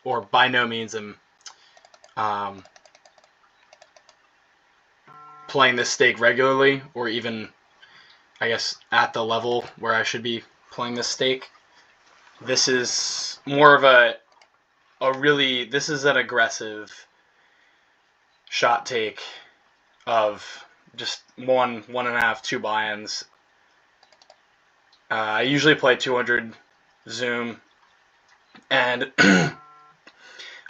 or by no means am playing this stake regularly, or even, I guess, at the level where I should be playing this stake. This is more of this is an aggressive shot take of just one and a half, 2 buy-ins. I usually play 200 zoom, and I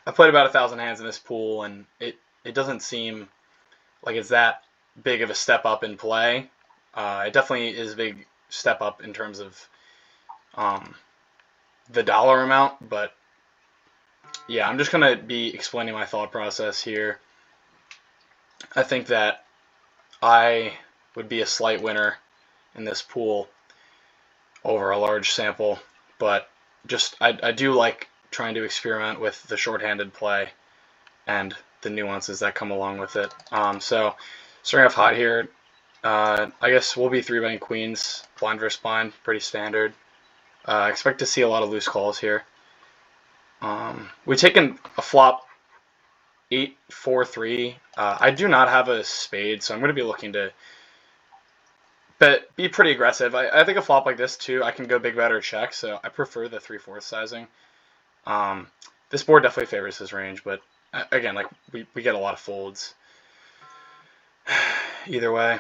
played about 1,000 hands in this pool, and it doesn't seem like it's that big of a step up in play. It definitely is a big step up in terms of the dollar amount, but yeah, I'm just going to be explaining my thought process here. I think that I would be a slight winner in this pool over a large sample, but just I do like trying to experiment with the shorthanded play and the nuances that come along with it. So starting off hot here, I guess we'll be 3-betting queens, blind versus blind, pretty standard. I expect to see a lot of loose calls here. We've taken a flop 8-4-3. I do not have a spade, so I'm going to be looking to be pretty aggressive. I think a flop like this too, I can go big bet or check, so I prefer the 3/4 sizing. This board definitely favors his range, but again, like we get a lot of folds either way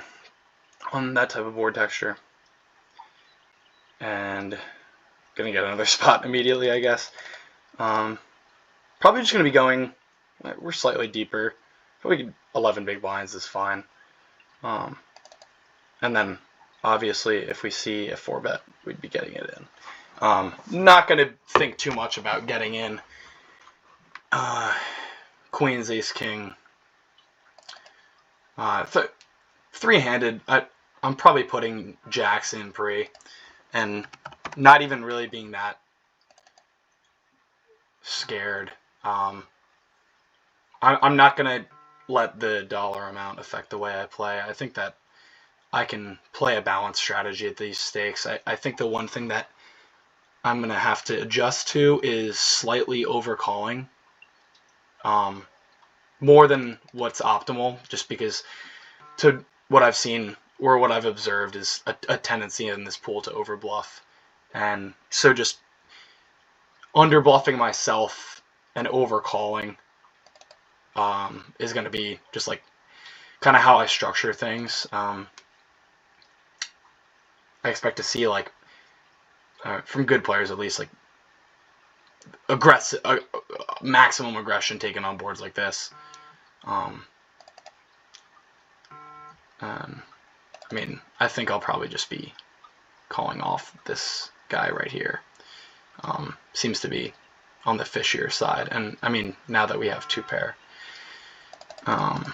on that type of board texture. And gonna get another spot immediately, I guess. Probably just gonna be going. We're slightly deeper. Probably 11 big blinds is fine. And then obviously, if we see a 4-bet, we'd be getting it in. Not gonna think too much about getting in Queens, Ace, King. Three-handed, I'm probably putting jacks in pre, and not even really being that scared. I'm not going to let the dollar amount affect the way I play. I think that I can play a balanced strategy at these stakes. I think the one thing that I'm going to have to adjust to is slightly overcalling. More than what's optimal, just because to what I've seen or what I've observed is a tendency in this pool to overbluff. And so just underbluffing myself and overcalling is going to be just like kind of how I structure things. I expect to see, like, from good players at least, like aggressive, maximum aggression taken on boards like this. I mean, I think I'll probably just be calling off this guy right here. Seems to be on the fishier side, and I mean, now that we have 2 pair, I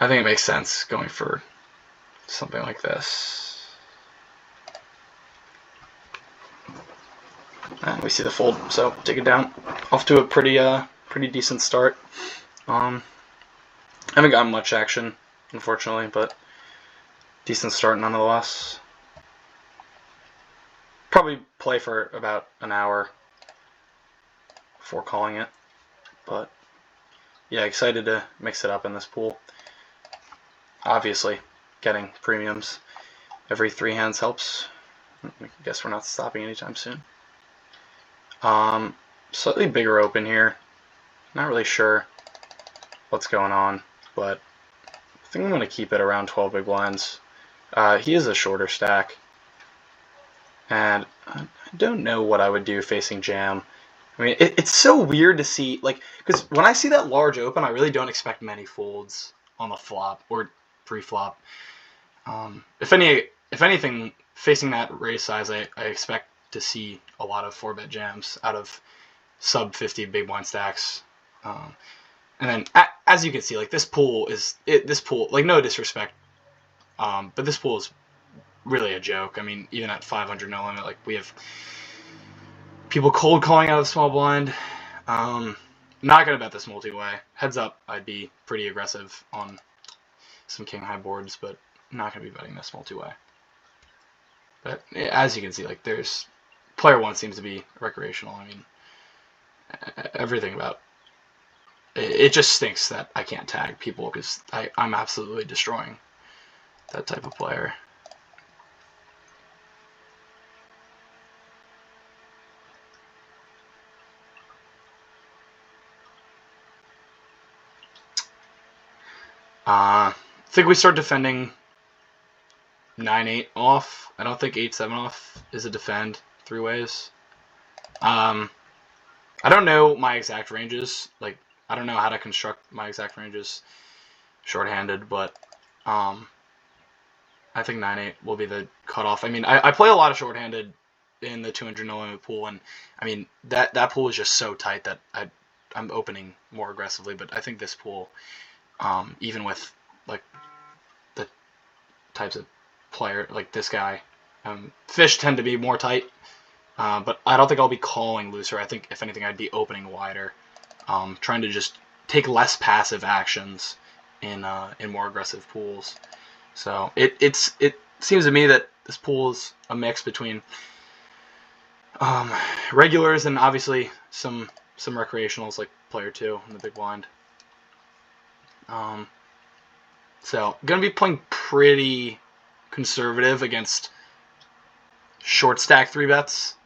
think it makes sense going for something like this. And we see the fold, so take it down. Off to a pretty decent start. I haven't gotten much action, unfortunately, but decent start nonetheless. Probably play for about an hour before calling it, but yeah, excited to mix it up in this pool. Obviously, getting premiums every 3 hands helps. I guess we're not stopping anytime soon. Slightly bigger open here. Not really sure what's going on, but I think I'm going to keep it around 12 big blinds. He is a shorter stack, and I don't know what I would do facing jam. I mean, it's so weird to see, like, because when I see that large open, I really don't expect many folds on the flop or pre-flop. If anything, facing that raise size, I expect to see a lot of 4-bet jams out of sub 50 big blind stacks. And then, as you can see, like, this pool, like, no disrespect, but this pool is really a joke. I mean, even at 500 no limit, like, we have people cold calling out of the small blind. Not gonna bet this multi-way. Heads up, I'd be pretty aggressive on some king high boards, but not gonna be betting this multi-way. But as you can see, like, there's player 1 seems to be recreational. I mean, everything about it just stinks that I can't tag people because I'm absolutely destroying that type of player. I think we start defending 9-8 off. I don't think 8-7 off is a defend 3 ways. I don't know my exact ranges. Like, I don't know how to construct my exact ranges shorthanded, but I think 9-8 will be the cutoff. I mean, I play a lot of shorthanded in the 200 no limit pool, and I mean that pool is just so tight that I'm opening more aggressively. But I think this pool, even with like the types of player like this guy, fish tend to be more tight. But I don't think I'll be calling looser. I think if anything, I'd be opening wider, trying to just take less passive actions in more aggressive pools. So it seems to me that this pool is a mix between regulars and obviously some recreationals like player 2 in the big blind. So gonna be playing pretty conservative against short stack 3-bets,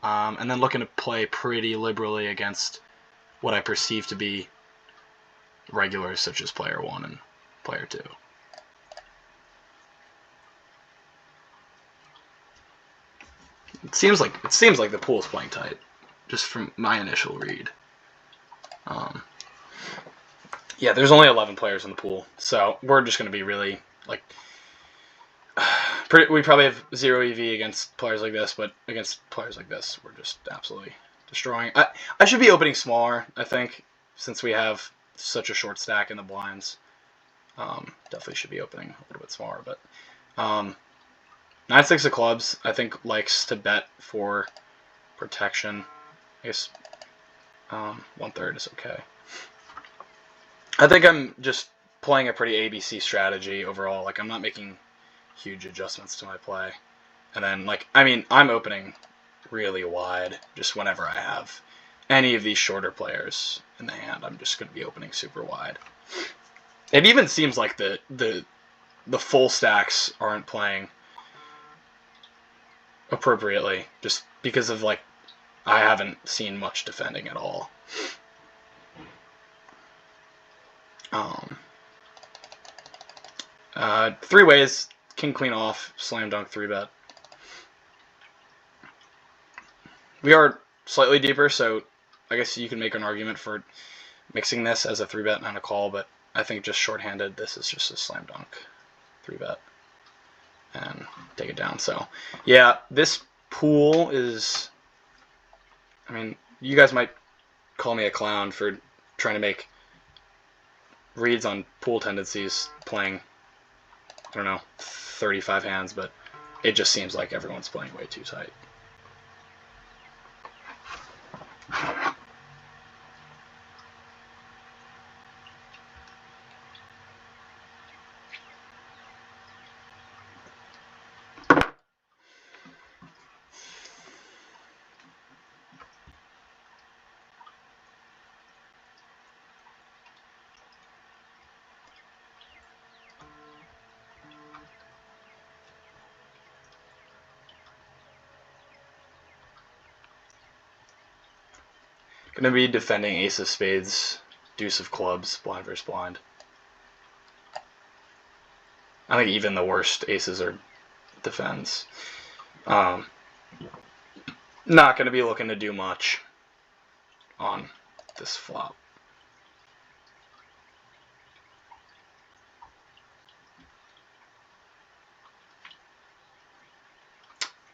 and then looking to play pretty liberally against what I perceive to be regulars such as player 1 and player 2. It seems like the pool is playing tight, just from my initial read. Yeah, there's only 11 players in the pool, so we're just going to be really like. We probably have 0 EV against players like this, but against players like this, we're just absolutely destroying. I should be opening smaller, I think, since we have such a short stack in the blinds. Definitely should be opening a little bit smaller, but 9-6 of clubs, I think, likes to bet for protection. I guess 1/3 is okay. I think I'm just playing a pretty ABC strategy overall. Like, I'm not making huge adjustments to my play. And then, like, I mean, I'm opening really wide just whenever I have any of these shorter players in the hand. I'm just going to be opening super wide. It even seems like the full stacks aren't playing appropriately just because of, like, I haven't seen much defending at all. 3 ways, king, queen off, slam dunk 3-bet. We are slightly deeper, so I guess you can make an argument for mixing this as a 3-bet and a call, but I think just shorthanded, this is just a slam dunk 3-bet and take it down. So yeah, this pool is, I mean, you guys might call me a clown for trying to make reads on pool tendencies playing, I don't know, 35 hands, but it just seems like everyone's playing way too tight. Going to be defending ace of spades, deuce of clubs, blind versus blind. I think even the worst aces are defends. Not going to be looking to do much on this flop.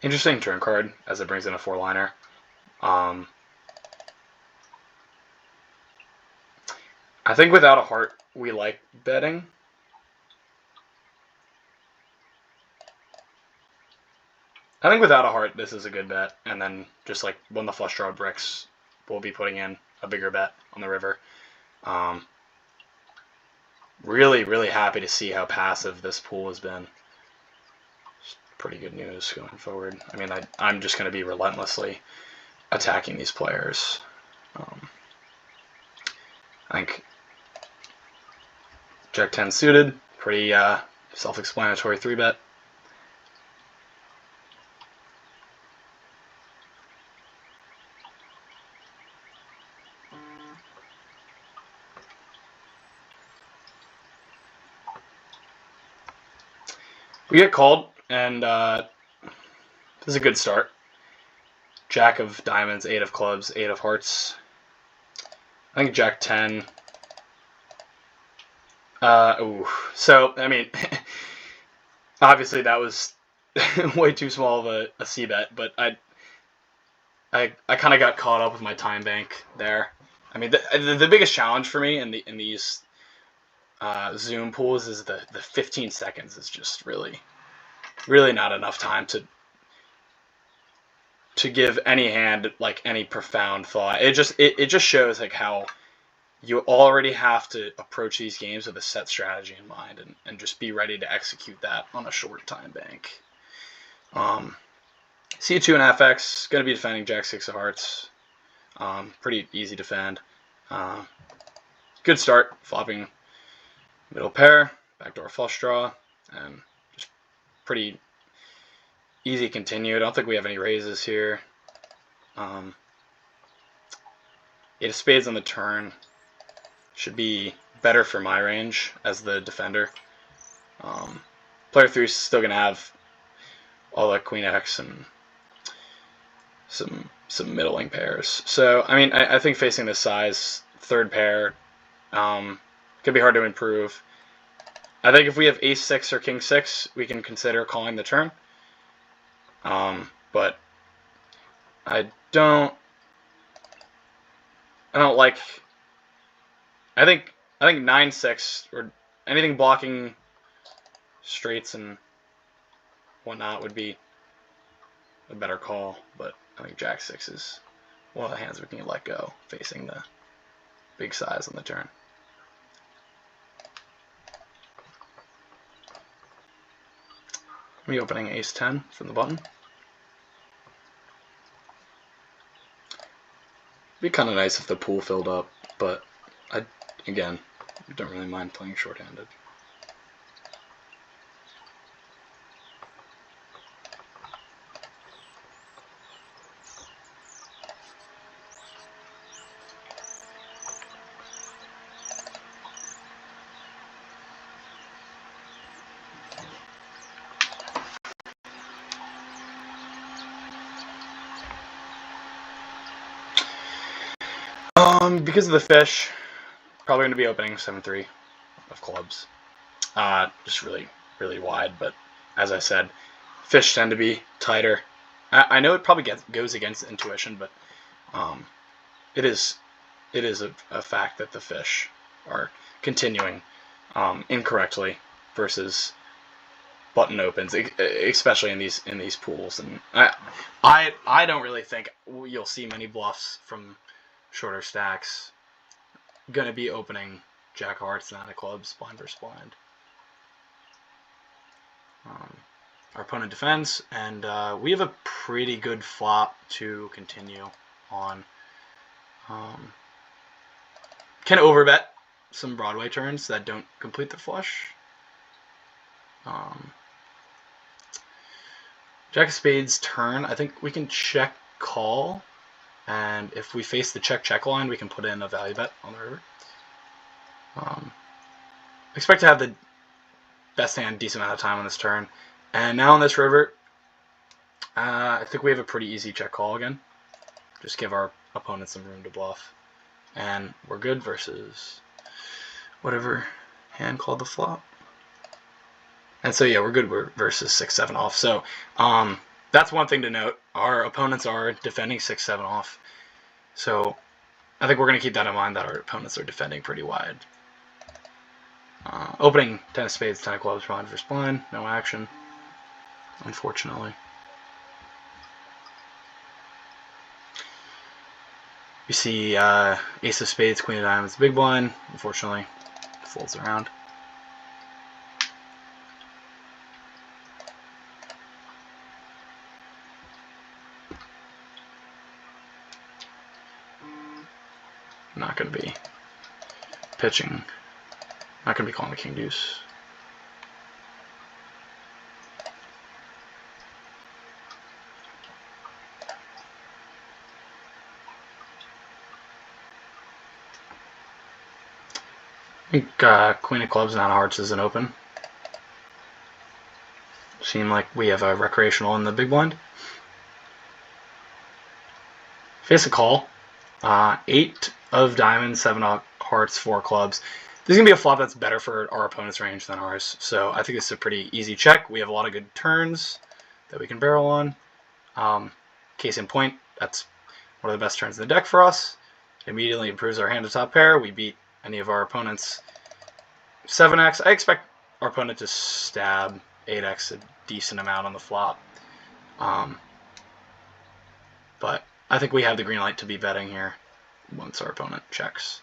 Interesting turn card as it brings in a 4-liner. I think without a heart, we like betting. I think without a heart, this is a good bet. And then just like when the flush draw bricks, we'll be putting in a bigger bet on the river. Really, really happy to see how passive this pool has been. It's pretty good news going forward. I mean, I'm just going to be relentlessly attacking these players. I think Jack 10 suited, pretty self-explanatory 3-bet. We get called, and this is a good start. Jack of diamonds, 8 of clubs, 8 of hearts. I think Jack 10. So, I mean, obviously that was way too small of a C-bet, but I kind of got caught up with my time bank there. I mean, the biggest challenge for me in these Zoom pools is the 15 seconds is just really not enough time to give any hand like any profound thought. It just shows like how you already have to approach these games with a set strategy in mind and just be ready to execute that on a short time bank. C2.5x, going to be defending Jack 6 of hearts. Pretty easy defend. Good start, flopping middle pair, backdoor flush draw, and just pretty easy continue. I don't think we have any raises here. 8 of spades on the turn should be better for my range as the defender. Player 3 is still going to have all the Queen X and some middling pairs. So, I mean, I think facing this size, third pair, could be hard to improve. I think if we have Ace 6 or King 6, we can consider calling the turn. But I don't like. I think 9-6 or anything blocking straights and whatnot would be a better call. But I think Jack 6 is one of the hands we can let go facing the big size on the turn. Me opening Ace 10 from the button. Be kind of nice if the pool filled up, but I, again, don't really mind playing shorthanded. Because of the fish, probably going to be opening 7-3 of clubs. Just really wide, but as I said, fish tend to be tighter. I know it probably goes against intuition, but it is a fact that the fish are continuing incorrectly versus button opens, especially in these pools. And I don't really think you'll see many bluffs from shorter stacks. Gonna be opening Jack of Hearts, 9 of clubs, blind versus blind. Our opponent defends, and we have a pretty good flop to continue on. Can overbet some Broadway turns that don't complete the flush. Jack of Spades turn, I think we can check call, and if we face the check line, we can put in a value bet on the river. Expect to have the best hand decent amount of time on this turn, and now on this river, I think we have a pretty easy check call again. Just give our opponent some room to bluff, and we're good versus whatever hand called the flop. And so yeah, we're good versus 6-7 off. So that's one thing to note. Our opponents are defending 6-7 off. So I think we're going to keep that in mind, that our opponents are defending pretty wide. Opening 10 of spades, 10 of clubs, blind versus blind. No action, unfortunately. You see ace of spades, queen of diamonds, big blind. Unfortunately, folds around. Not going to be pitching. Not going to be calling the king deuce. I think queen of clubs, nine of hearts is an open. Seem like we have a recreational in the big blind. Face a call. 8 of diamonds, 7 of hearts, 4 clubs. This is going to be a flop that's better for our opponent's range than ours. So I think this is a pretty easy check. We have a lot of good turns that we can barrel on. Case in point, that's one of the best turns in the deck for us. It immediately improves our hand to top pair. We beat any of our opponent's 7x. I expect our opponent to stab 8x a decent amount on the flop. But I think we have the green light to be betting here once our opponent checks.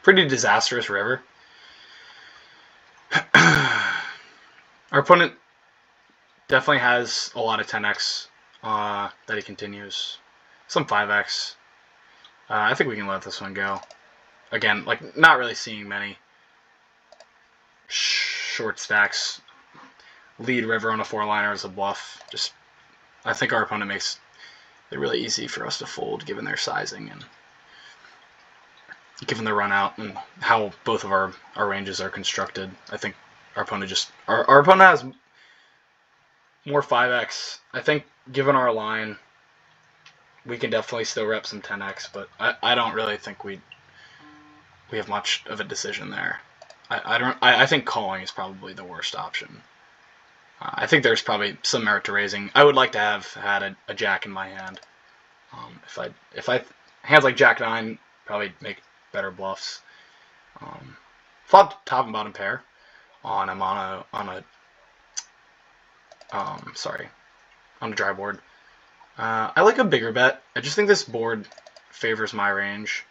Pretty disastrous river. Our opponent definitely has a lot of 10x that he continues. Some 5x. I think we can let this one go. Again, like, not really seeing many short stacks. Lead river on a 4-liner as a bluff. Just, I think our opponent makes it really easy for us to fold given their sizing and given the run out and how both of our ranges are constructed. I think our opponent just our opponent has more 5x. I think given our line, we can definitely still rep some 10x, but I don't really think we have much of a decision there. I think calling is probably the worst option. I think there's probably some merit to raising. I would like to have had a jack in my hand. If I hands like jack 9 probably make better bluffs. Flop top and bottom pair on a dry board. I like a bigger bet. I just think this board favors my range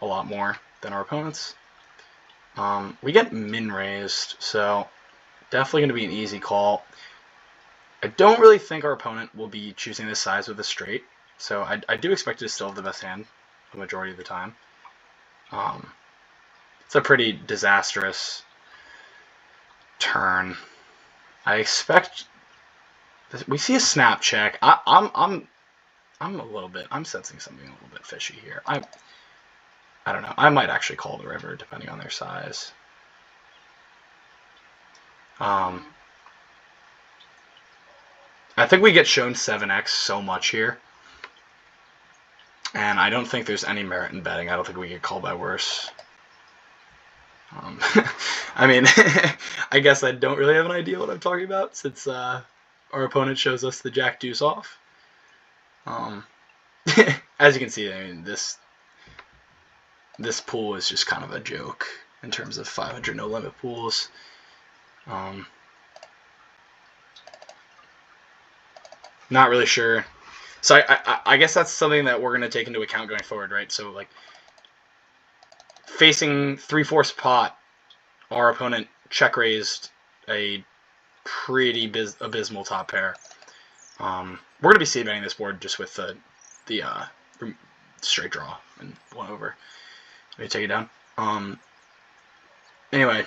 a lot more than our opponent's. We get min raised, so definitely going to be an easy call. I don't really think our opponent will be choosing this size with a straight, so I do expect it to still have the best hand the majority of the time. It's a pretty disastrous turn. I expect we see a snap check. I'm sensing something a little bit fishy here. I don't know. I might actually call the river depending on their size. I think we get shown 7x so much here. And I don't think there's any merit in betting. I don't think we get called by worse. I mean, I guess I don't really have an idea what I'm talking about since our opponent shows us the jack deuce off. As you can see, I mean, this pool is just kind of a joke in terms of 500 no limit pools. Not really sure. So I guess that's something that we're going to take into account going forward, right? So like facing 3/4 pot, our opponent check raised a pretty abysmal top pair. We're going to be c-betting this board just with the straight draw and 1 over. Let me take it down. Anyway,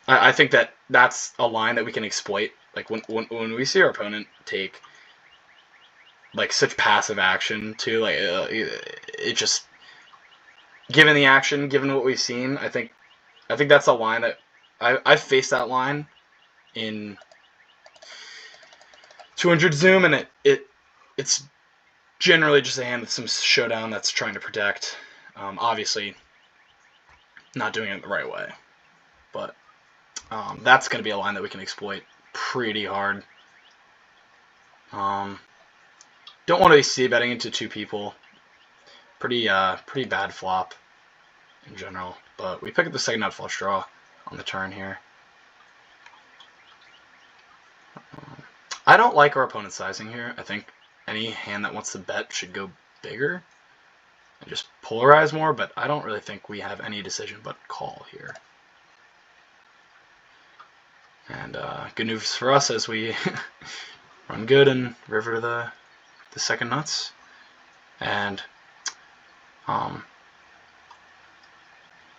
I think that's a line that we can exploit. Like when we see our opponent take like such passive action too, like it just given the action, given what we've seen, I think that's a line that I've faced that line in 200 zoom, and it's generally just a hand with some showdown that's trying to protect. Obviously, not doing it the right way, but that's going to be a line that we can exploit pretty hard. Don't want to be c-betting into 2 people. Pretty bad flop in general, but we pick up the second nut flush draw on the turn here. I don't like our opponent's sizing here. I think any hand that wants to bet should go bigger and just polarize more, but I don't really think we have any decision but call here. And good news for us as we run good and river to the second nuts. And our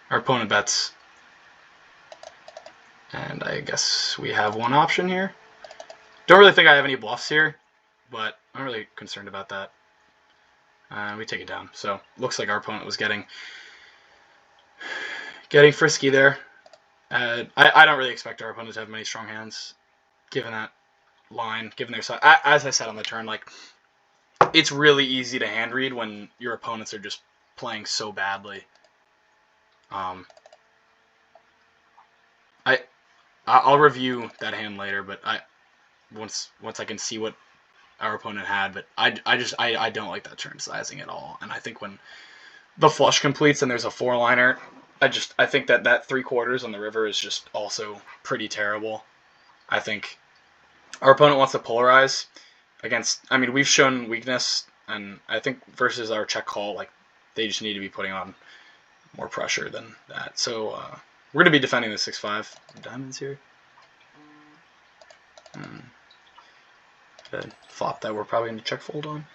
opponent bets, and I guess we have one option here. Don't really think I have any bluffs here, but I'm not really concerned about that. We take it down. So looks like our opponent was getting frisky there. I don't really expect our opponent to have many strong hands, given that line, given their size. As I said on the turn, like, it's really easy to hand read when your opponents are just playing so badly. I'll review that hand later, but once I can see what our opponent had, but I don't like that turn sizing at all. And I think when the flush completes and there's a 4-liner, I think that 3/4 on the river is just also pretty terrible. I think our opponent wants to polarize against. I mean, we've shown weakness, and I think versus our check call, like, they just need to be putting on more pressure than that. So we're gonna be defending the 6-5 diamonds here. The flop that we're probably going to check fold on.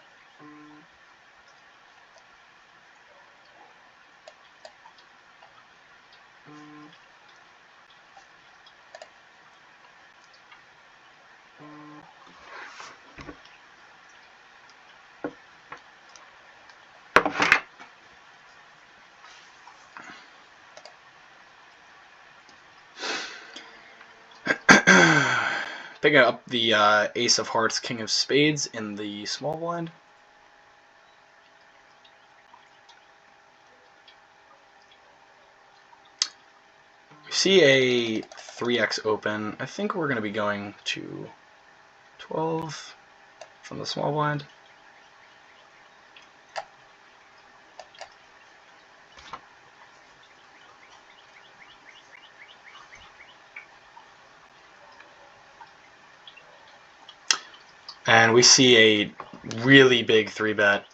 Picking up the Ace of Hearts, King of Spades in the small blind. We see a 3x open. I think we're going to be going to 12 from the small blind. And we see a really big 3-bet,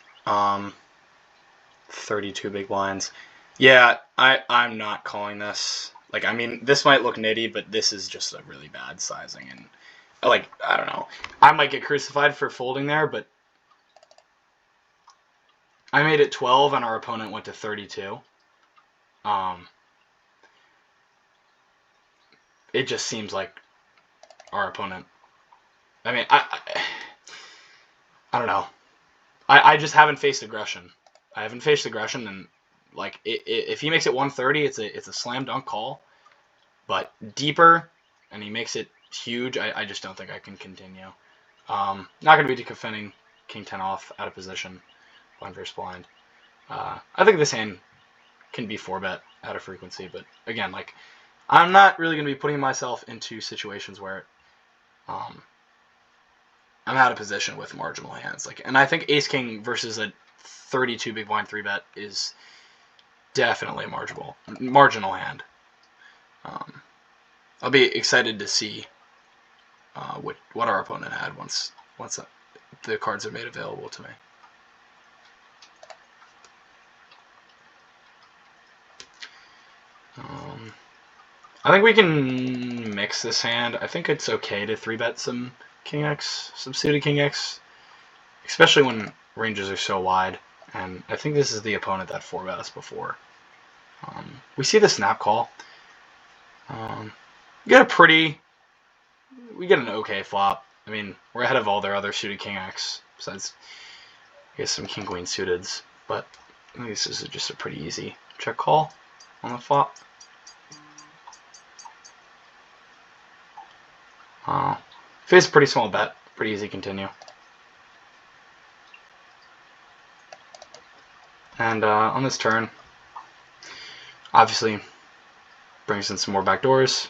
32 big blinds. Yeah, I'm not calling this. Like, I mean, this might look nitty, but this is just a really bad sizing. And, like, I don't know. I might get crucified for folding there, but I made it 12 and our opponent went to 32. It just seems like our opponent... I mean, I don't know. I just haven't faced aggression. I haven't faced aggression, and, like, if he makes it 130, it's a slam dunk call. But deeper, and he makes it huge, I just don't think I can continue. Not going to be defending King 10 off out of position, blind versus blind. I think this hand can be 4-bet out of frequency, but again, like, I'm not really going to be putting myself into situations where I'm out of position with marginal hands. Like, and I think Ace King versus a 32 big blind 3-bet is definitely a marginal hand. I'll be excited to see what our opponent had once the cards are made available to me. I think we can mix this hand. I think it's okay to 3-bet some King X, some suited King X, especially when ranges are so wide. And I think this is the opponent that 4-bet us before. We see the snap call. We get an okay flop. I mean, we're ahead of all their other suited King X, besides, I guess, some King Queen suiteds. But I think this is just a pretty easy check call on the flop. Face a pretty small bet, pretty easy continue. And on this turn, obviously brings in some more backdoors,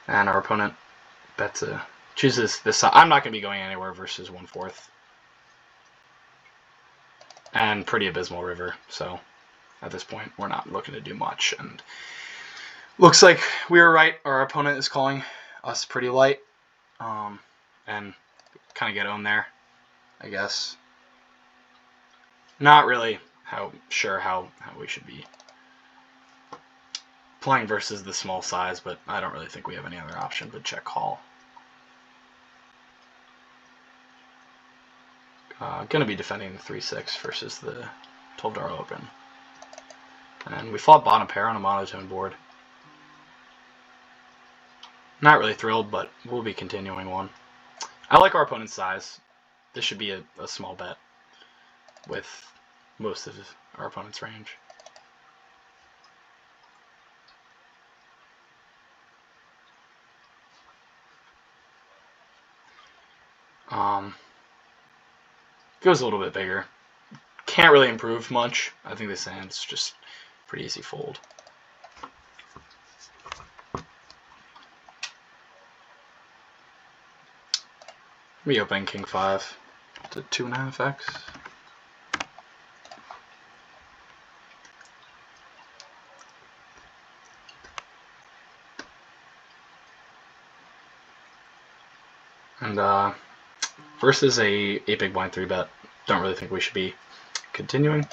and our opponent chooses this side. I'm not going to be going anywhere versus 1/4, and pretty abysmal river. So at this point, we're not looking to do much. And looks like we were right. Our opponent is calling us pretty light, and kind of get owned there, I guess. Not really sure how we should be playing versus the small size, but I don't really think we have any other option but check call. Going to be defending the 3-6 versus the $12 open. And we fought bottom pair on a monotone board. Not really thrilled, but we'll be continuing one. I like our opponent's size. This should be a small bet with most of our opponent's range. Goes a little bit bigger. Can't really improve much. I think this hand's just pretty easy fold. We open king 5 to 2.5x. And versus a big blind 3-bet. Don't really think we should be continuing.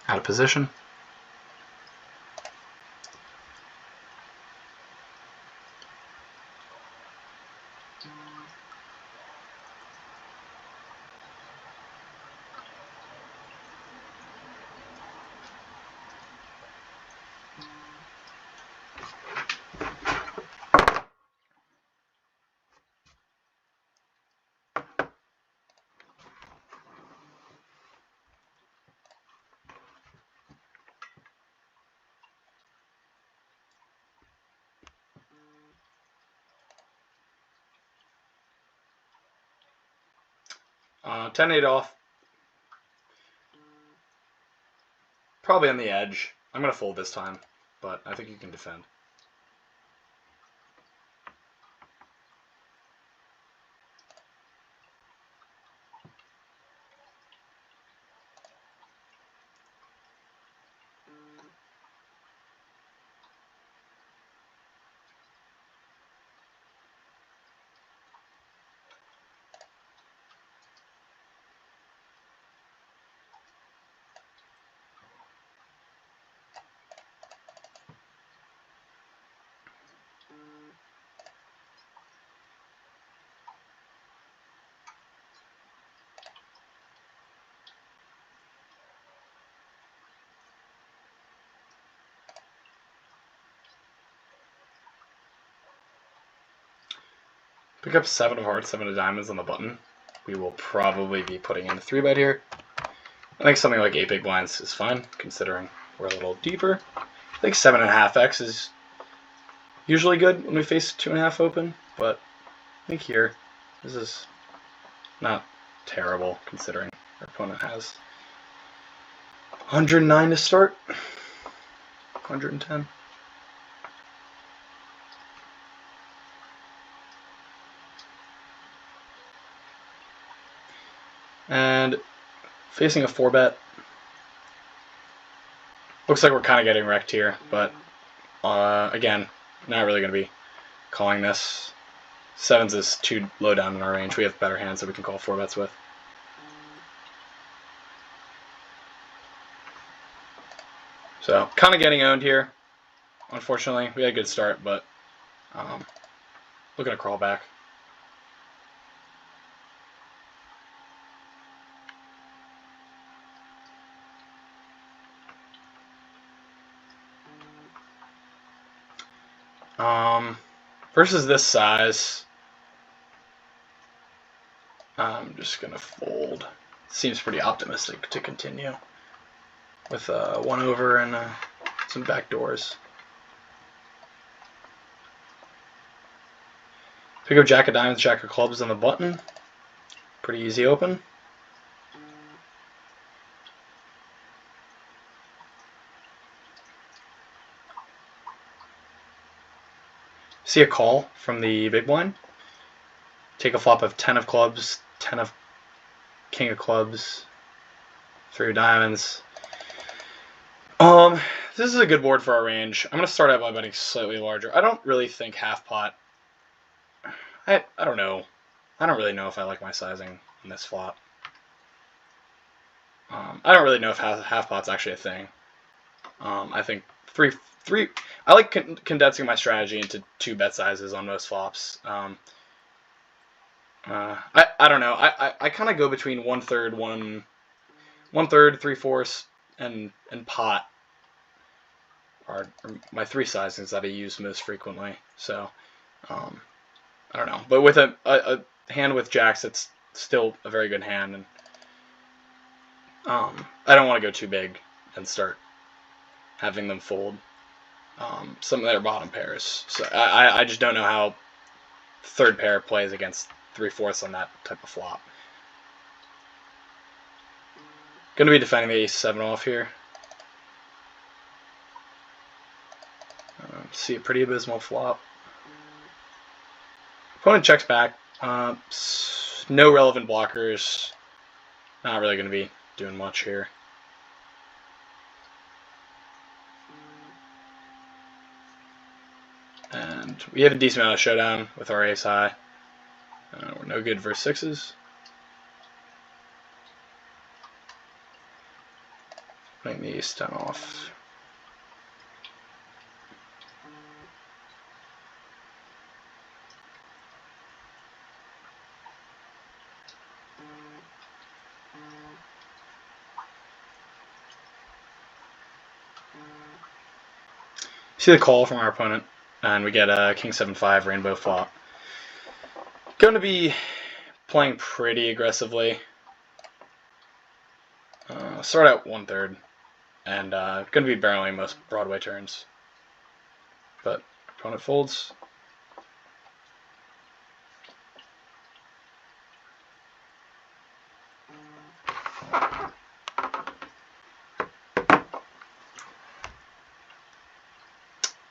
Out of position. Uh, 10-8 off. Probably on the edge. I'm going to fold this time, but I think you can defend. Pick up 7 of hearts, 7 of diamonds on the button. We will probably be putting in a 3-bet here. I think something like 8 big blinds is fine, considering we're a little deeper. I think 7.5x is usually good when we face 2.5 open, but I think here, this is not terrible, considering our opponent has 109 to start, 110. And facing a 4-bet. Looks like we're kind of getting wrecked here, but again, not really going to be calling this. 7s is too low down in our range. We have better hands that we can call 4-bets with. So, kind of getting owned here. Unfortunately, we had a good start, but looking to crawl back. Versus this size, I'm just going to fold. Seems pretty optimistic to continue with 1 over and some back doors. Pick up Jack of diamonds, Jack of clubs on the button. Pretty easy open. See a call from the big blind. Take a flop of 10 of clubs, 10 of king of clubs, 3 of diamonds. This is a good board for our range. I'm going to start out by betting slightly larger. I don't really think half pot. I don't know. I don't really know if I like my sizing in this flop. I don't really know if half pot's actually a thing. I think three. I like condensing my strategy into 2 bet sizes on most flops. I don't know. I kind of go between 1/3, 1/3, 3/4, and pot are my three sizings that I use most frequently. So I don't know. But with a hand with jacks, it's still a very good hand, and I don't want to go too big and start having them fold some of their bottom pairs. So I just don't know how third pair plays against 3/4 on that type of flop. Going to be defending the ace-7 off here. See a pretty abysmal flop. Opponent checks back. No relevant blockers. Not really going to be doing much here. And we have a decent amount of showdown with our ace high. We're no good versus sixes. Putting the ace 10 off. See the call from our opponent, and we get a king 7/5 rainbow flop. Going to be playing pretty aggressively. Start out 1/3, and going to be barreling most Broadway turns. But opponent folds.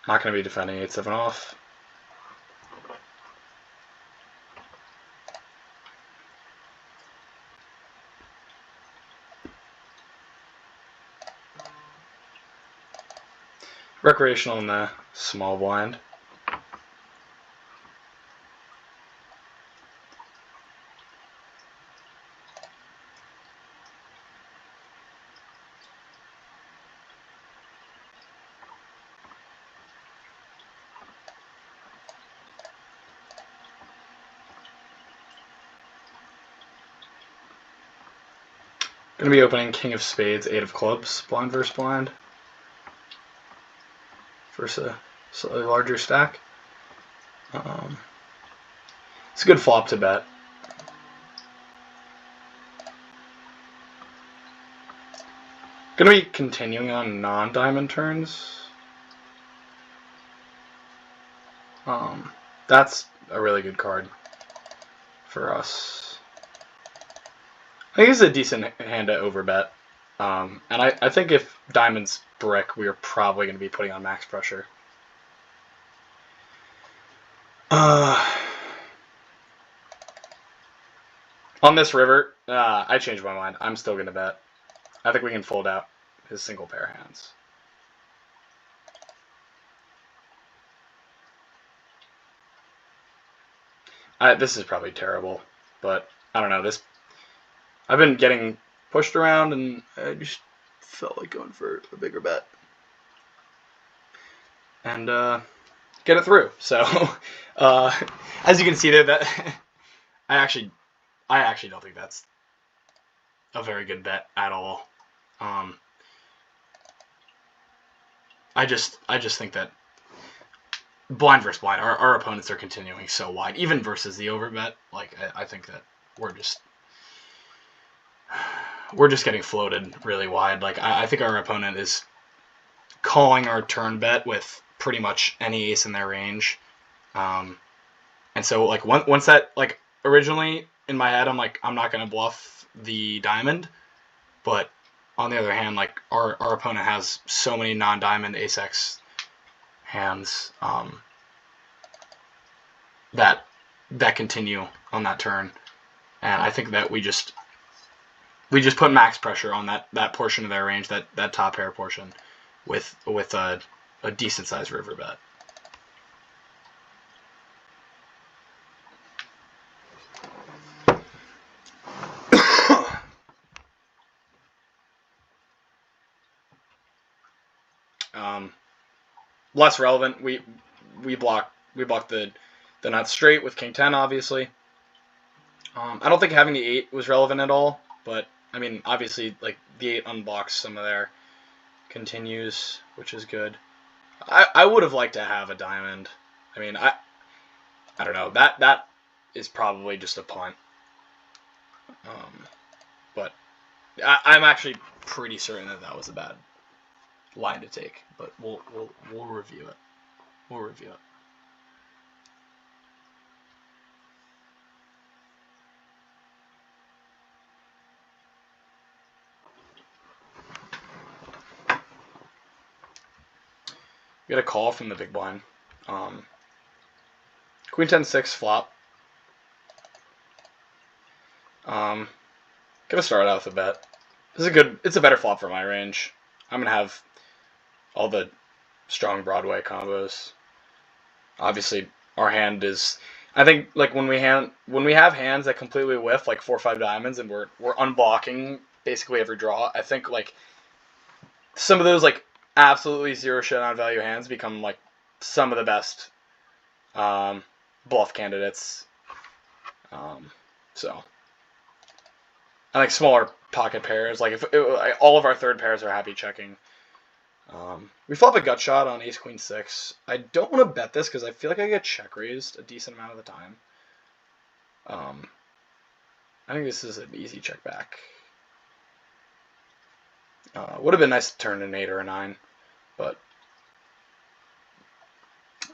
Not going to be defending 8-7 off. Recreational in the small blind. Going to be opening king of spades, 8 of clubs, blind versus blind. Versus a slightly larger stack. It's a good flop to bet. Going to be continuing on non-diamond turns. That's a really good card for us. I think it's a decent hand to overbet. And I think if diamonds brick, we are probably going to be putting on max pressure. On this river, I changed my mind. I'm still going to bet. I think we can fold out his single pair hands. This is probably terrible, but I don't know. I've been getting pushed around, and I just felt like going for a bigger bet. And get it through. So, as you can see there, that I actually don't think that's a very good bet at all. I just think that blind versus blind, our opponents are continuing so wide, even versus the overbet. Like I think that we're just getting floated really wide. Like I think our opponent is calling our turn bet with pretty much any ace in their range. And so like once that, like, originally in my head I'm like, I'm not gonna bluff the diamond, but on the other hand, like our opponent has so many non-diamond ace-x hands that continue on that turn, and I think that we just put max pressure on that portion of their range, that top pair portion, with a decent sized river bet. Less relevant. We block the nut straight with king 10, obviously. I don't think having the 8 was relevant at all, but I mean, obviously, like the 8 unblocks some of their continues, which is good. I would have liked to have a diamond. I mean, I don't know. That is probably just a punt. But I'm actually pretty certain that was a bad line to take. But we'll review it. We'll review it. We got a call from the big blind. Queen 10-6 flop. Gonna start out with a bet. This is a good. It's a better flop for my range. I'm gonna have all the strong Broadway combos. Obviously, our hand is. I think like when we have hands that completely whiff like 4 or 5 diamonds and we're unblocking basically every draw. I think like some of those like absolutely zero showdown value hands become like some of the best bluff candidates. So I think smaller pocket pairs, like if all of our third pairs are happy checking. We flop a gut shot on ace queen 6. I don't want to bet this because I feel like I get check raised a decent amount of the time. I think this is an easy check back. Would have been nice to turn an 8 or a 9, but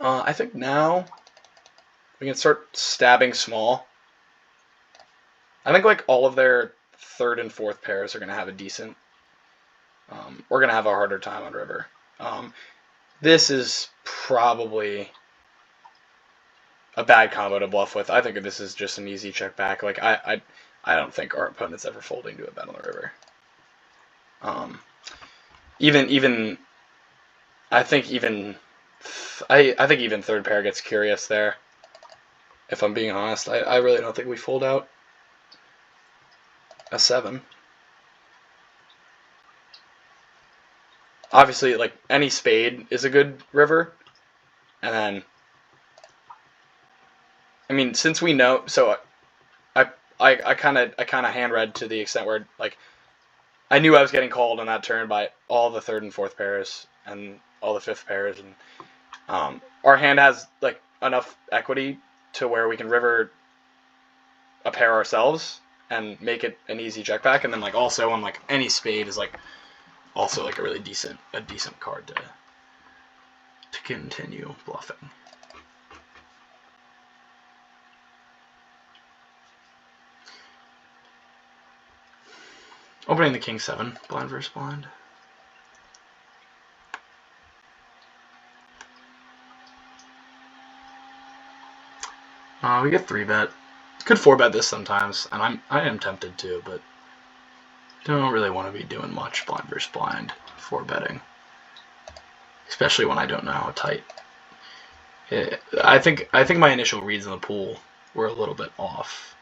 I think now we can start stabbing small. I think like all of their third and fourth pairs are going to have a decent. We're going to have a harder time on river. This is probably a bad combo to bluff with. I think this is just an easy check back. Like I don't think our opponent's ever folding to a bet on the river. I think even third pair gets curious there. If I'm being honest, I really don't think we fold out a 7. Obviously, like any spade is a good river, and then I mean since we know, so I kind of hand read to the extent where like I knew I was getting called on that turn by all the third and fourth pairs and all the fifth pairs, and our hand has like enough equity to where we can river a pair ourselves and make it an easy check back, and then like also on like any spade is like also like a really decent card to continue bluffing. Opening the king 7, blind versus blind. We get 3-bet. Could 4-bet this sometimes, and I am tempted to, but don't really want to be doing much blind versus blind 4-betting, especially when I don't know how tight. I think my initial reads in the pool were a little bit off.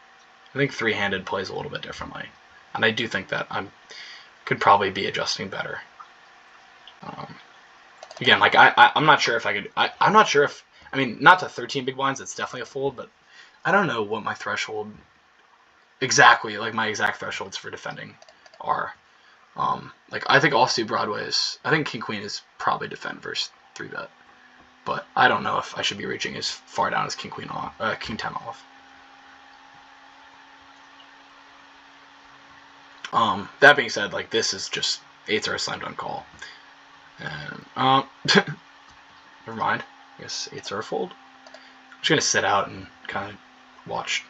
I think 3-handed plays a little bit differently, and I do think that I could probably be adjusting better. Again, like I'm not sure if I could. I'm not sure if. I mean, not to 13 big blinds. It's definitely a fold, but I don't know what my threshold exactly. Like my exact thresholds for defending are. Like I think offsuit Broadways. I think king queen is probably defend versus 3-bet, but I don't know if I should be reaching as far down as king queen off, king 10 off. That being said, like this is just 8s are a slam dunk call, and never mind. I guess 8s are a fold. I'm just gonna sit out and kind of watch,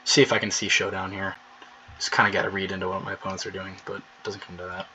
see if I can see showdown here. Just kind of get a read into what my opponents are doing, but it doesn't come to that.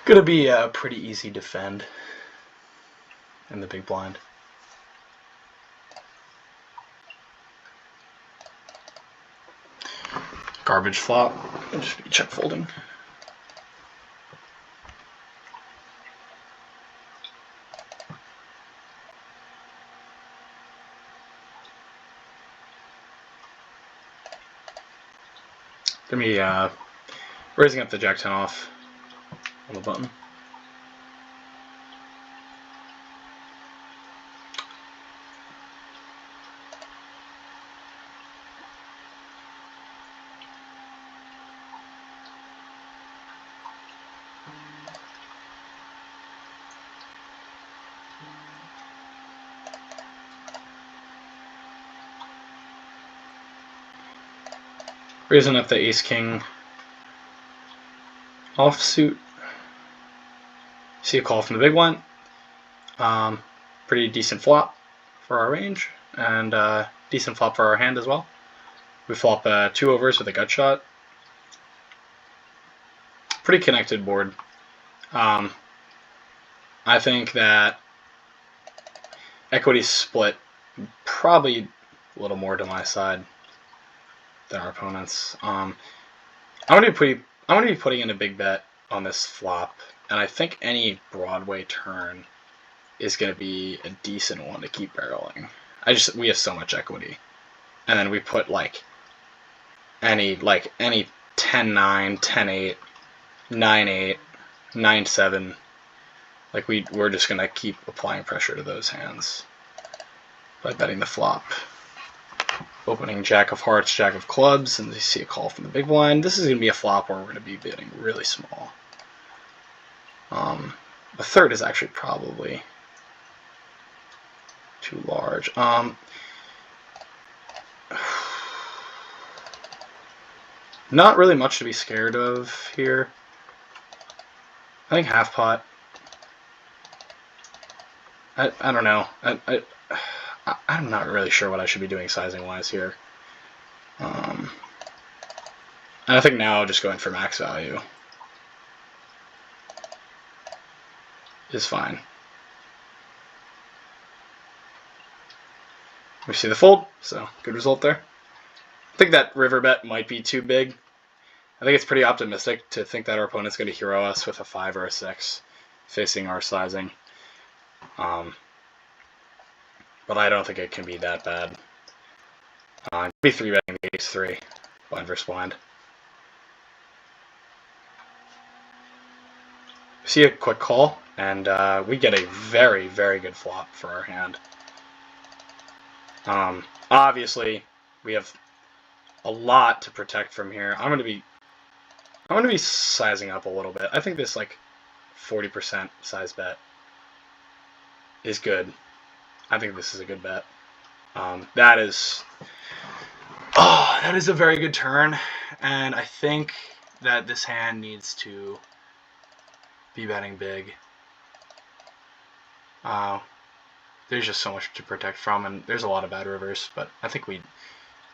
Gonna be a pretty easy defend in the big blind. garbage flop. It'll just be check folding. Gonna be raising up the Jack 10 off on the button. Raising up the ace-king offsuit. See a call from the big one. Pretty decent flop for our range, and decent flop for our hand as well. We flop 2 overs with a gut shot. Pretty connected board. I think that equity split probably a little more to my side than our opponents. I'm gonna be putting in a big bet on this flop, and I think any Broadway turn is gonna be a decent one to keep barreling. We have so much equity, and then we put like any 10-9, 10-8, 9-8, 9-7. Like we're just gonna keep applying pressure to those hands by betting the flop. Opening Jack of Hearts, Jack of Clubs, and you see a call from the big blind. This is going to be a flop where we're going to be bidding really small. The third is actually probably too large. Not really much to be scared of here. I think half pot. I don't know. I'm not really sure what I should be doing sizing-wise here. And I think now just going for max value is fine. We see the fold, so good result there. I think that river bet might be too big. I think it's pretty optimistic to think that our opponent's going to hero us with a 5 or a 6 facing our sizing. But I don't think it can be that bad. I'd be 3-betting the ace-3, blind versus blind. See a quick call, and we get a very, very good flop for our hand. Obviously, we have a lot to protect from here. I'm gonna be sizing up a little bit. I think this like 40% size bet is good. I think this is a good bet. That is a very good turn, and I think that this hand needs to be betting big. There's just so much to protect from, and there's a lot of bad rivers, but I think we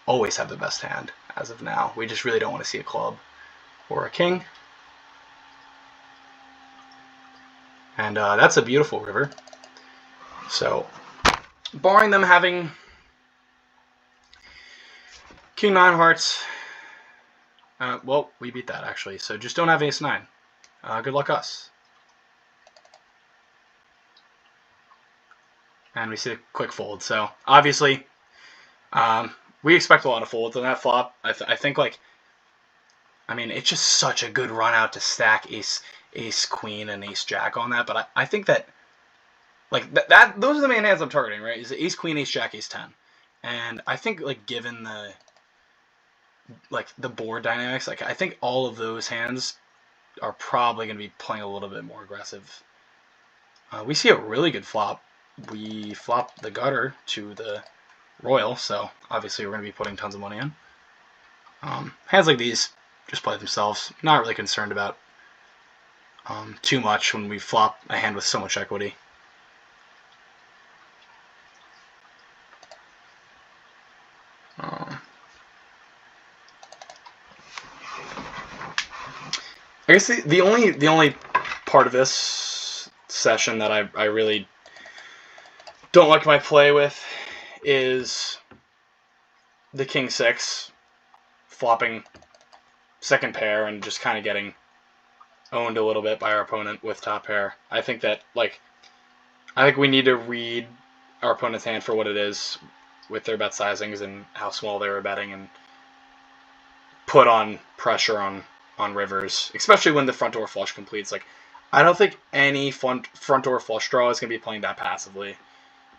always have the best hand as of now. We just really don't want to see a club or a king. And that's a beautiful river. So, barring them having King 9 hearts, well, we beat that actually. So just don't have ace 9. Good luck us. And we see a quick fold. So obviously, we expect a lot of folds on that flop. I think like, I mean, it's just such a good run out to stack ace queen and ace jack on that. But I think that like those are the main hands I'm targeting, right? Is ace queen, ace jack, ace 10. And I think like given the board dynamics, like I think all of those hands are probably going to be playing a little bit more aggressive. We see a really good flop. We flop the gutter to the royal, so obviously we're going to be putting tons of money in. Hands like these just play themselves. Not really concerned about too much when we flop a hand with so much equity. I guess the only part of this session that I really don't like my play with is the king 6 flopping second pair and just kind of getting owned a little bit by our opponent with top pair. I think we need to read our opponent's hand for what it is with their bet sizings and how small they were betting, and put on pressure on rivers, especially when the front door flush completes. Like, I don't think any front door flush draw is going to be playing that passively.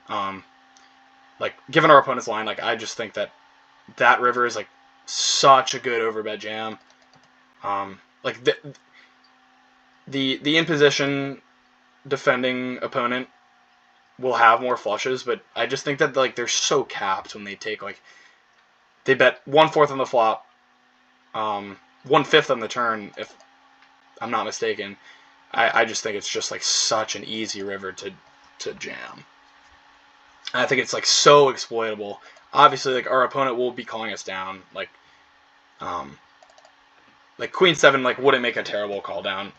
Like, given our opponent's line, like, I just think that river is like such a good overbet jam. Like the in position defending opponent will have more flushes, but I just think that like they're so capped when they take, like, they bet 1/4 on the flop, 1/5 on the turn, if I'm not mistaken. I just think it's just like such an easy river to jam. And I think it's like so exploitable. Obviously, like, our opponent will be calling us down. Like Queen 7 like wouldn't make a terrible call down.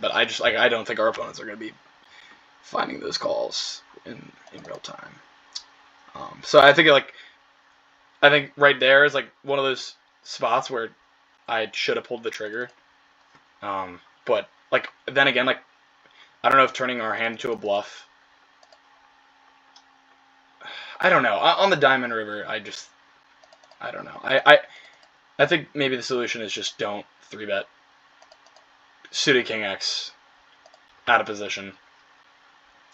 But I don't think our opponents are gonna be finding those calls in real time. So I think right there is like one of those spots where I should have pulled the trigger. But like then again, like, I don't know if turning our hand into a bluff. I don't know. On the diamond river, I don't know. I think maybe the solution is just don't 3-bet suited King X out of position.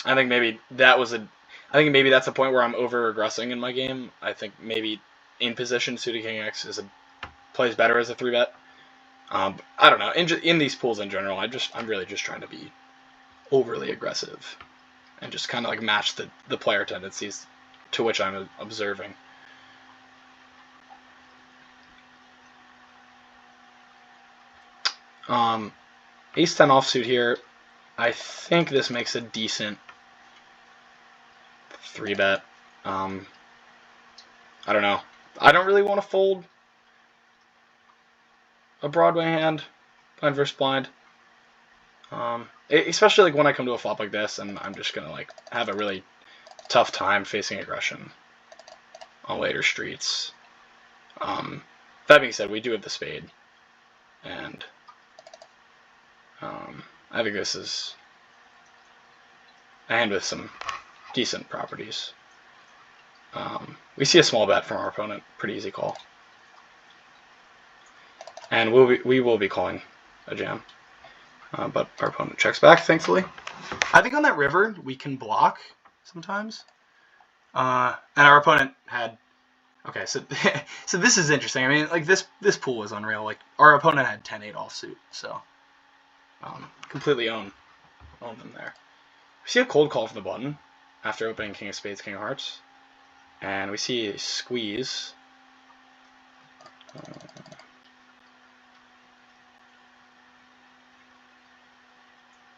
I think maybe that's a point where I'm over aggressing in my game. I think maybe in position suited King X plays better as a 3-bet. I don't know. In these pools in general, I'm really just trying to be overly aggressive and just kind of like match the player tendencies to which I'm observing. Ace 10 offsuit here. I think this makes a decent 3-bet. I don't know. I don't really want to fold a Broadway hand, blind versus blind. Especially like when I come to a flop like this and I'm just gonna like have a really tough time facing aggression on later streets. That being said, we do have the spade, and I think this is a hand with some decent properties. We see a small bet from our opponent, pretty easy call, and we will be calling a jam, but our opponent checks back, thankfully. I think on that river we can block sometimes, and our opponent had. Okay, so so this is interesting. I mean, like this pool was unreal. Like, our opponent had 10-8 offsuit, so completely own them there. We see a cold call from the button after opening King of Spades, King of Hearts, and we see a squeeze.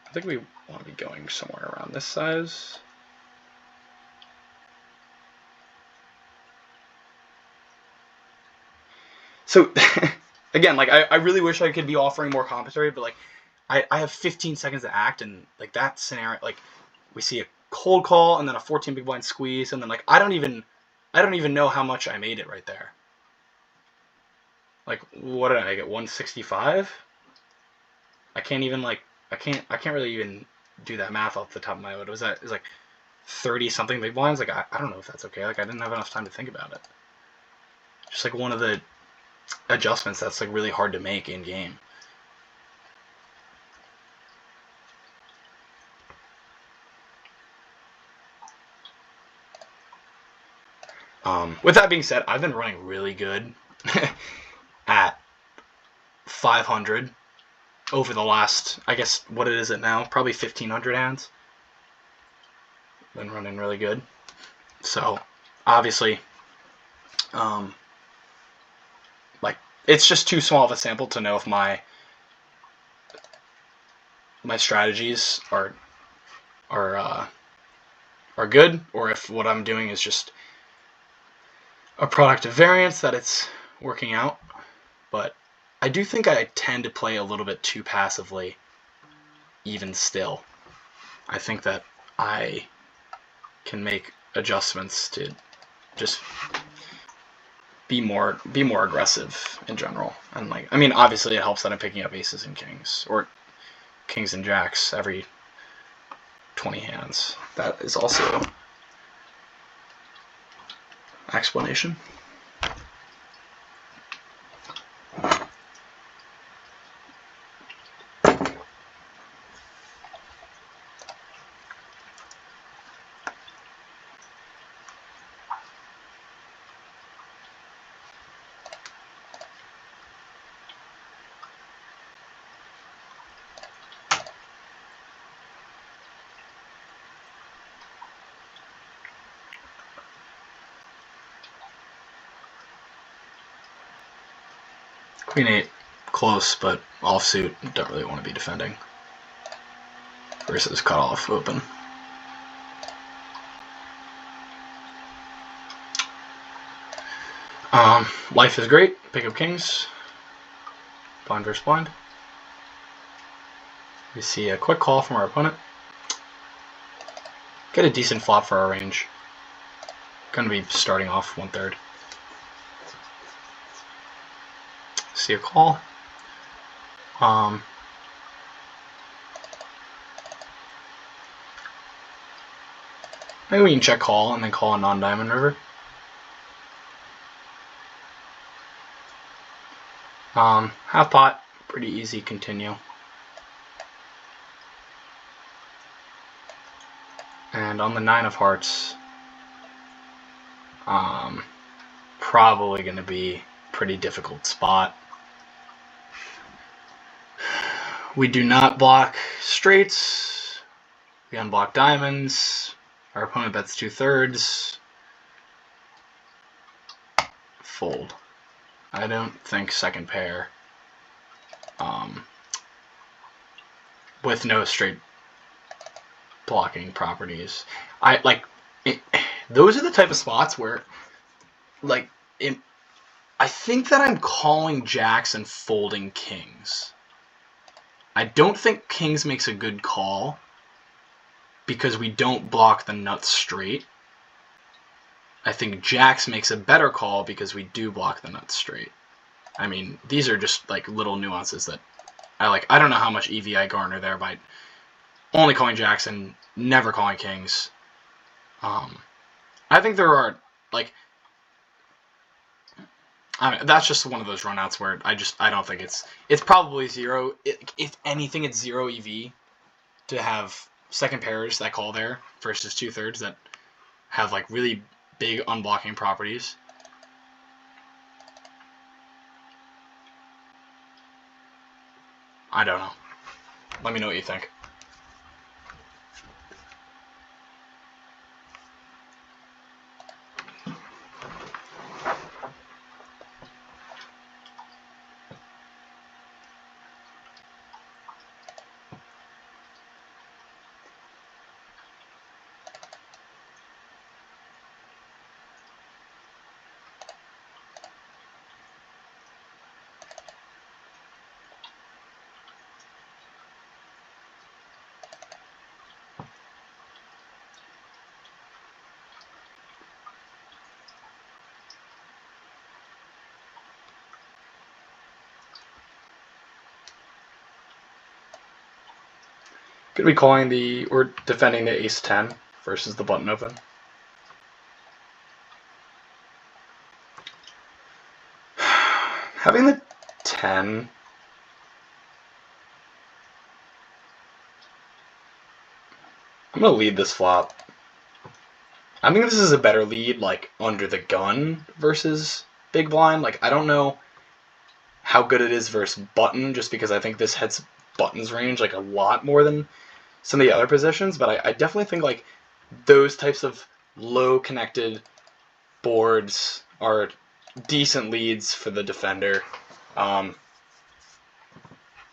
I think we want to be going somewhere around this size. So, again, like, I really wish I could be offering more commentary, but, like, I have 15 seconds to act, and, like, that scenario, like, we see a cold call, and then a 14 big blind squeeze, and then, like, I don't even know how much I made it right there. Like, what did I make it, 165? I can't even, like, I can't really even do that math off the top of my head. It was like 30-something big blinds? Like, I don't know if that's okay. Like, I didn't have enough time to think about it. Just, like, one of the adjustments that's like really hard to make in game. With that being said, I've been running really good at 500 over the last, I guess, what is it now? Probably 1,500 hands. Been running really good. So, obviously, like, it's just too small of a sample to know if my strategies are good, or if what I'm doing is just a product of variance that it's working out. But I do think I tend to play a little bit too passively, even still. I think that I can make adjustments to just be more aggressive in general. And like, I mean, obviously it helps that I'm picking up aces and kings, or kings and jacks every 20 hands. That is also explanation. Queen 8, close, but offsuit, don't really want to be defending. Versus cut off, open. Life is great, pick up kings. Blind versus blind. We see a quick call from our opponent. Get a decent flop for our range. Gonna be starting off 1/3. See a call. Maybe we can check call and then call a non-diamond river. Half pot, pretty easy, continue. And on the 9 of hearts, probably going to be a pretty difficult spot. We do not block straights. We unblock diamonds. Our opponent bets 2/3. Fold. I don't think second pair. With no straight blocking properties. Those are the type of spots where, like, I think that I'm calling jacks and folding kings. I don't think kings makes a good call because we don't block the nuts straight. I think jacks makes a better call because we do block the nuts straight. I mean, these are just like little nuances that I like. I don't know how much EV I garner there by only calling jacks and never calling kings. I think there are, like, I mean, that's just one of those runouts where I don't think it's probably zero. If anything, it's zero EV to have second pairs that call there versus 2/3 that have like really big unblocking properties. I don't know. Let me know what you think. Could be calling or defending the ace 10 versus the button open. Having the 10 I'm going to lead this flop. I think this is a better lead, like, under the gun versus big blind. Like, I don't know how good it is versus button, just because I think this hits button's range, like, a lot more than some of the other positions. But I definitely think, like, those types of low-connected boards are decent leads for the defender. And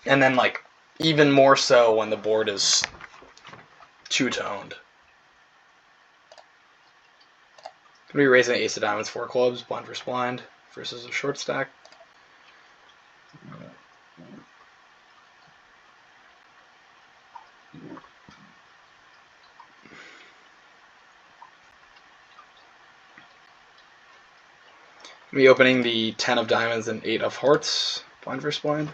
then, like, even more so when the board is two-toned. Could be raising ace of diamonds, 4 clubs, blind versus blind versus a short stack. Me opening the 10 of diamonds and 8 of hearts. Blind versus blind.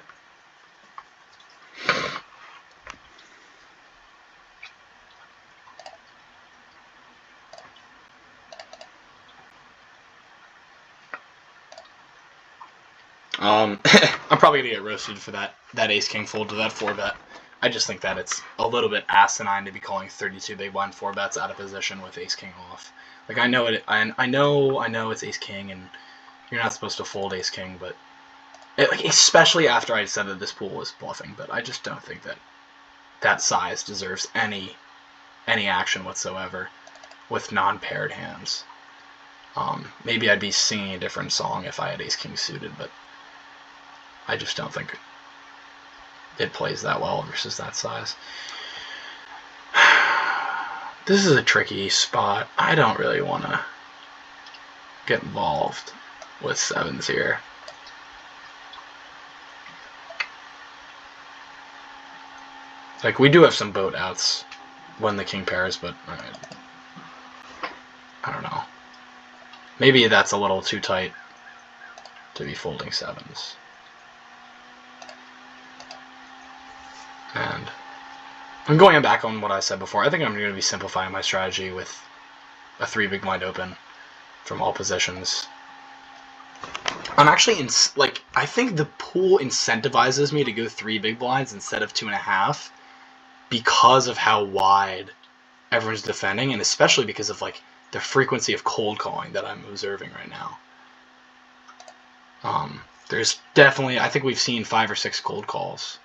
I'm probably gonna get roasted for that ace king fold to that 4-bet. I just think that it's a little bit asinine to be calling 32 big blind 4-bets out of position with ace king off. Like I know it, I know it's ace king and you're not supposed to fold ace king, but like especially after I said that this pool was bluffing. But I just don't think that that size deserves any action whatsoever with non-paired hands. Maybe I'd be singing a different song if I had ace king suited, but I just don't think it plays that well versus that size. This is a tricky spot. I don't really want to get involved with sevens here. Like, we do have some boat outs when the king pairs, but I don't know. Maybe that's a little too tight to be folding sevens. And I'm going back on what I said before. I think I'm going to be simplifying my strategy with a 3 big blind open from all positions. I'm actually I think the pool incentivizes me to go 3 big blinds instead of 2.5 because of how wide everyone's defending, and especially because of like the frequency of cold calling that I'm observing right now. There's definitely, I think we've seen 5 or 6 cold calls.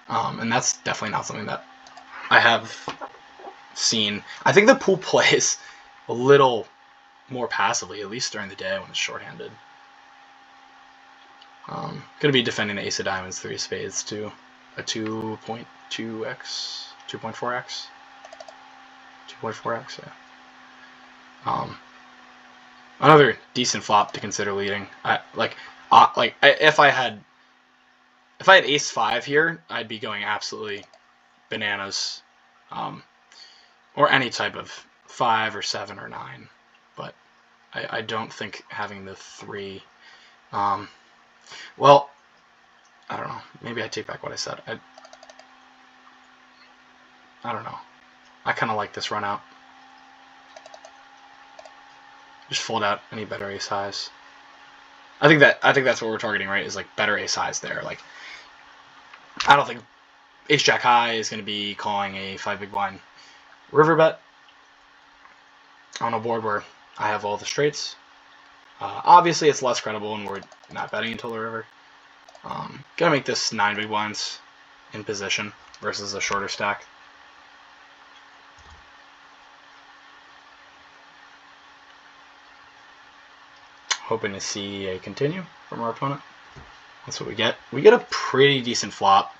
And that's definitely not something that I have seen. I think the pool plays a little more passively, at least during the day when it's shorthanded. Going to be defending the ace of diamonds, 3 of spades to a 2.2x, 2.4x, 2.4x, yeah. Another decent flop to consider leading. If I had ace 5 here, I'd be going absolutely bananas, or any type of 5 or 7 or 9, but I don't think having the 3, well, I don't know, maybe I take back what I said. I don't know. I kind of like this run out. Just fold out any better ace highs. I think that's what we're targeting, right? Is like better ace highs there. Like, I don't think ace jack high is going to be calling a 5 big blind river bet on a board where I have all the straights. Obviously, it's less credible and we're not betting until the river. Gonna make this 9 big blinds in position versus a shorter stack. Hoping to see a continue from our opponent. That's what we get. We get a pretty decent flop.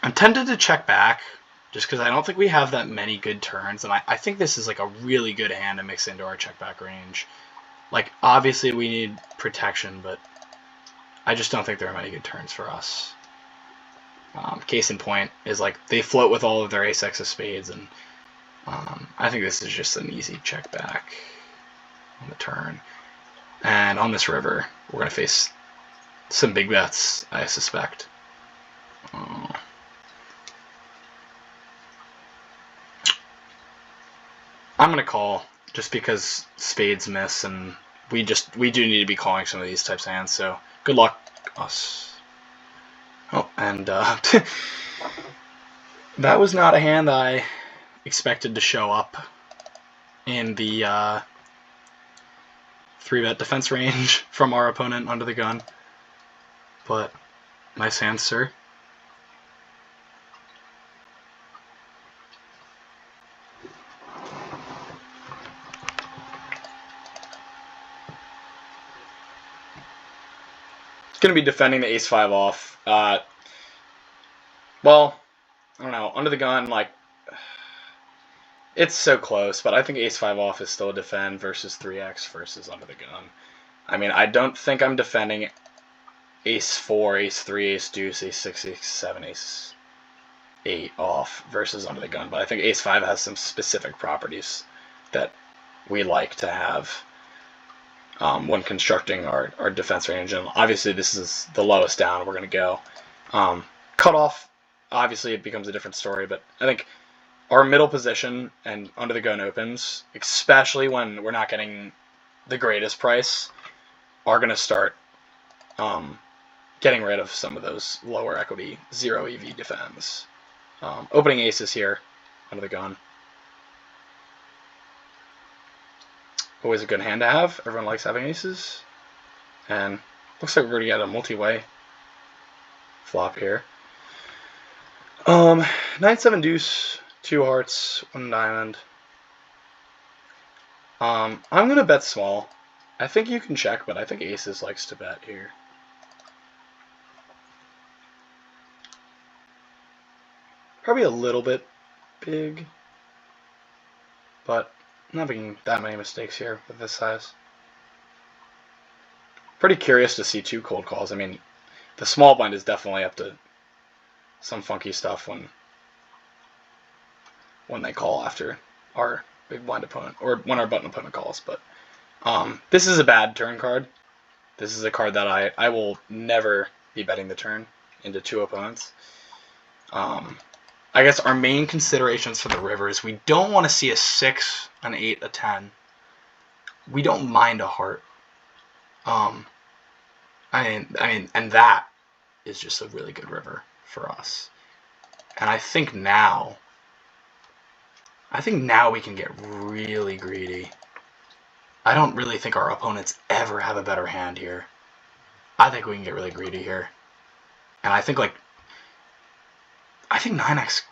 I'm tempted to check back just because I don't think we have that many good turns, and I think this is like a really good hand to mix into our check back range. Like, obviously we need protection, but I just don't think there are many good turns for us. Case in point is like they float with all of their ace-x of spades, and I think this is just an easy check back on the turn. And on this river, we're going to face some big bets, I suspect. I'm going to call just because spades miss, and we do need to be calling some of these types of hands, so good luck us. Oh, and that was not a hand I expected to show up in the 3-bet defense range from our opponent under the gun. But nice hand, sir. Going to be defending the ace-5 off. Well, I don't know. Under the gun, like, it's so close, but I think ace-5 off is still a defend versus 3x versus under the gun. I mean, I don't think I'm defending ace-4, ace-3, ace-deuce, ace-6, ace-7, ace-8 off versus under the gun, but I think ace-5 has some specific properties that we like to have when constructing our defense range. And obviously this is the lowest down we're going to go. Cutoff, obviously it becomes a different story, but I think our middle position and under the gun opens, especially when we're not getting the greatest price, are going to start getting rid of some of those lower equity 0 EV defense. Opening aces here under the gun. Always a good hand to have. Everyone likes having aces. And looks like we're going to get a multi-way flop here. 9-7 deuce, 2 hearts, 1 diamond. I'm going to bet small. I think you can check, but I think aces likes to bet here. Probably a little bit big, but not making that many mistakes here with this size. Pretty curious to see 2 cold calls. I mean, the small blind is definitely up to some funky stuff when they call after our big blind opponent, or when our button opponent calls. But this is a bad turn card. This is a card that I will never be betting the turn into 2 opponents. I guess our main considerations for the river is we don't want to see a 6, an 8, a 10. We don't mind a heart. I mean, and that is just a really good river for us. And I think now we can get really greedy. I don't really think our opponents ever have a better hand here. I think we can get really greedy here. And I think 9x